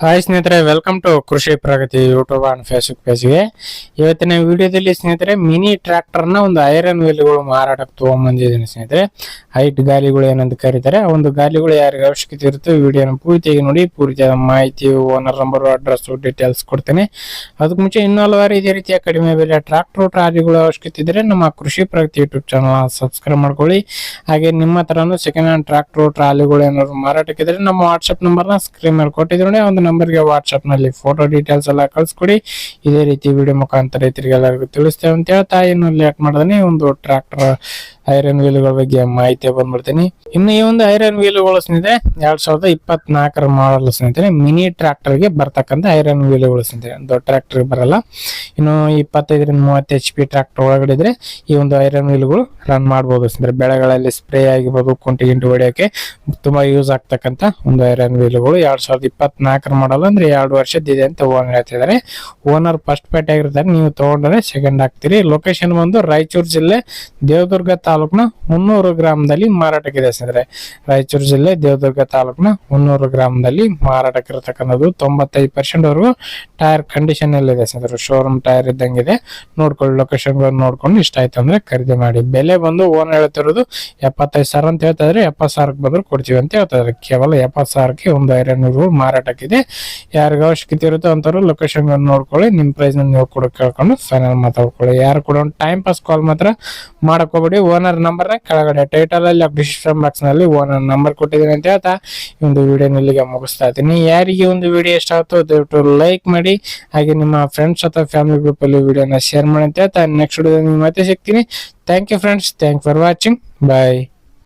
Hi ಸ್ನೇಹಿತರೆ, welcome to ಕೃಷಿ ಪ್ರಗತಿ YouTube and Facebook ಪೇಜ್ಗೆ. ಇವತ್ತಿನ ವಿಡಿಯೋದಲ್ಲಿ ಸ್ನೇಹಿತರೆ ಮಿನಿ ಟ್ರ್ಯಾಕ್ಟರ್ನ ಒಂದು ಐರನ್ ವೀಲ್ಗಳು ಮಾರಾಟಕ್ಕೆ ತಗೊಂಡ್ಬಂದಿದ್ದೀನಿ ಸ್ನೇಹಿತರೆ. ಹೈಟ್ ಗಾಲಿಗಳು ಏನಂತ ಕರೀತಾರೆ. ಆ ಒಂದು ಗಾಲಿಗಳು ಯಾರಿಗೆ ಅವಶ್ಯಕತೆ ಇರುತ್ತೆ ವಿಡಿಯೋನ ಪೂರ್ತಿಯಾಗಿ ನೋಡಿ. ಪೂರ್ತಿಯಾದ ಮಾಹಿತಿ, ಓನರ್ ನಂಬರ್, ಅಡ್ರೆಸ್, ಡೀಟೇಲ್ಸ್ ಕೊಡ್ತೇನೆ. ಅದಕ್ಕೆ ಮುಂಚೆ ಇನ್ನೂ ಹಲವಾರು ಇದೇ ರೀತಿಯ ಕಡಿಮೆ ಬೆಲೆ ಟ್ರ್ಯಾಕ್ಟರ್ ಟ್ರಾಲಿಗಳು ಅವಶ್ಯಕತೆ ಇದ್ರೆ ನಮ್ಮ ಕೃಷಿ ಪ್ರಗತಿ ಯೂಟ್ಯೂಬ್ ಚಾನಲ್ ಸಬ್ಸ್ಕ್ರೈಬ್ ಮಾಡ್ಕೊಳ್ಳಿ. ಹಾಗೆ ನಿಮ್ಮ ಹತ್ರನೂ ಸೆಕೆಂಡ್ ಹ್ಯಾಂಡ್ ಟ್ರ್ಯಾಕ್ಟರ್ ಟ್ರಾಲಿಗಳು ಏನಾದ್ರು ಮಾರಾಟಕ್ಕಿದ್ರೆ ನಮ್ಮ ವಾಟ್ಸ್ಆಪ್ ನಂಬರ್ನ ಸ್ಕ್ರೀನ್ ಮೇಲೆ ಕೊಟ್ಟಿದ್ರು ನೋಡಿ. ಒಂದು ನಂಬರ್ಗೆ ವಾಟ್ಸ್ಆಪ್ ನಲ್ಲಿ ಫೋಟೋ ಡೀಟೇಲ್ಸ್ ಎಲ್ಲ ಕಳ್ಸಿಕೊಡಿ. ಇದೇ ರೀತಿ ವಿಡಿಯೋ ಮುಖಾಂತರ ರೈತರಿಗೆ ಎಲ್ಲರಿಗೂ ತಿಳಿಸ್ತೇವೆ ಅಂತ ಹೇಳ್ತಾ ಇನ್ನು ಲೇಟ್ ಮಾಡದೇ ಒಂದು ಟ್ರ್ಯಾಕ್ಟರ್ ಐರನ್ ವೀಲ್ಗಳ ಬಗ್ಗೆ ಮಾಹಿತಿ ಬಂದ್ಬಿಡ್ತೀನಿ. ಇನ್ನು ಈ ಒಂದು ಐರನ್ ವೀಲ್ಗಳು ಸ್ನೇಹಿತರೆ 2024 ಮಾಡಲ್ ಸ್ನೇಹಿತರೆ. ಮಿನಿ ಟ್ರ್ಯಾಕ್ಟರ್ ಗೆ ಬರ್ತಕ್ಕಂಥ ಐರನ್ ವೀಲ್ಗಳು ಸ್ನೇಹಿತರೆ. ದೊಡ್ಡ ಟ್ರ್ಯಾಕ್ಟರ್ ಬರಲ್ಲ. ಇನ್ನು 25-30 HP ಟ್ರ್ಯಾಕ್ಟರ್ ಒಳಗಡೆ ಇದ್ರೆ ಈ ಒಂದು ಐರನ್ ವೀಲ್ಗಳು ರನ್ ಮಾಡಬಹುದು ಸ್ನೇಹಿತರೆ. ಬೆಳೆಗಳಲ್ಲಿ ಸ್ಪ್ರೇ ಆಗಿರ್ಬೋದು, ಕುಂಟಿ ಗಿಂಟು ಹೊಡೆಯೋಕೆ ತುಂಬಾ ಯೂಸ್ ಆಗ್ತಕ್ಕಂಥ ಒಂದು ಐರನ್ ವೀಲ್ಗಳು. 2024 ಮಾಡಲ್ ಅಂದ್ರೆ 2 ವರ್ಷದಿದೆ ಅಂತ ಓನರ್ ಹೇಳ್ತಿದ್ದಾರೆ. ಓನರ್ ಫಸ್ಟ್ ಪೇಟೆ ಆಗಿರ್ತಾರೆ, ನೀವು ತಗೊಂಡ್ರೆ ಸೆಕೆಂಡ್ ಆಗ್ತೀರಿ. ಲೊಕೇಶನ್ ಬಂದು ರಾಯಚೂರು ಜಿಲ್ಲೆ ದೇವದುರ್ಗ ತಾಲೂಕಿನ 300 ಗ್ರಾಮದಲ್ಲಿ ಮಾರಾಟಕ್ಕಿದೆ ಸ್ನೇಹಿತರೆ. ರಾಯಚೂರು ಜಿಲ್ಲೆ ದೇವದುರ್ಗ ತಾಲೂಕಿನ 300 ಗ್ರಾಮದಲ್ಲಿ ಮಾರಾಟಕ್ಕಿರತಕ್ಕಂಥದ್ದು. 95% ವರೆಗೂ ಟೈರ್ ಕಂಡೀಷನ್ ಅಲ್ಲಿ ಇದೆ ಸ್ನೇಹಿತರೆ. ಶೋರೂಮ್ ಟೈರ್ ಇದ್ದಂಗಿದೆ. ನೋಡ್ಕೊಳ್ಳಿ, ಲೊಕೇಶನ್ ನೋಡ್ಕೊಂಡು ಇಷ್ಟ ಆಯ್ತು ಅಂದ್ರೆ ಖರೀದಿ ಮಾಡಿ. ಬೆಲೆ ಬಂದು ಓನರ್ ಹೇಳ್ತಿರೋದು 75,000 ಅಂತ ಹೇಳ್ತಾ ಇದ್ರೆ 70,000 ಬಂದ್ರು ಕೊಡ್ತೀವಿ ಅಂತ ಹೇಳ್ತಾ ಇದ್ದಾರೆ. ಕೇವಲ 70,000ಕ್ಕೆ ಒಂದು ಐರನ್ ವೀಲ್ಗಳು ಮಾರಾಟಕ್ಕಿದೆ. ಯಾರಿಗೆ ಅವಶ್ಯಕತೆ ಇರುತ್ತೋ ಅಂತವ್ರು ಲೊಕೇಶನ್ ನೋಡ್ಕೊಳ್ಳಿ. ನಿಮ್ ಪ್ರೈಸ್ ನೀವು ಕೂಡ ಕೇಳ್ಕೊಂಡು ಫೈನಲ್ ಮಾತಾಡ್ಕೊಳ್ಳಿ. ಯಾರು ಕೂಡ ಒಂದು ಟೈಮ್ ಪಾಸ್ ಕಾಲ್ ಮಾತ್ರ ಮಾಡಕ್ ಹೋಗ್ಬೇಡಿ. ಓನರ್ ನಂಬರ್ ಕೆಳಗಡೆ ಟೈಟಲ್ ಅಲ್ಲಿ ಡಿಸ್ಕ್ರಿಪ್ಷನ್ ಬಾಕ್ಸ್ ನಲ್ಲಿ ಓನರ್ ನಂಬರ್ ಕೊಟ್ಟಿದ್ದೀನಿ ಅಂತ ಹೇಳ್ತಾ ಈ ಒಂದು ವಿಡಿಯೋನ ಇಲ್ಲಿಗೆ ಮುಗಿಸ್ತಾ ಇದ್ದೀನಿ. ಯಾರಿಗೆ ಒಂದು ವಿಡಿಯೋ ಇಷ್ಟ ಆಗುತ್ತೋ ದಯವಿಟ್ಟು ಲೈಕ್ ಮಾಡಿ. ಹಾಗೆ ನಿಮ್ಮ ಫ್ರೆಂಡ್ಸ್ ಅಥವಾ ಫ್ಯಾಮಿಲಿ ಗ್ರೂಪ್ ಅಲ್ಲಿ ವಿಡಿಯೋನ ಶೇರ್ ಮಾಡಿ ಅಂತ ಹೇಳ್ತಾ ನೆಕ್ಸ್ಟ್ ವಿಡಿಯೋ ಮತ್ತೆ ಸಿಗ್ತೀನಿ. Thank you friends. Thank for watching. Bye.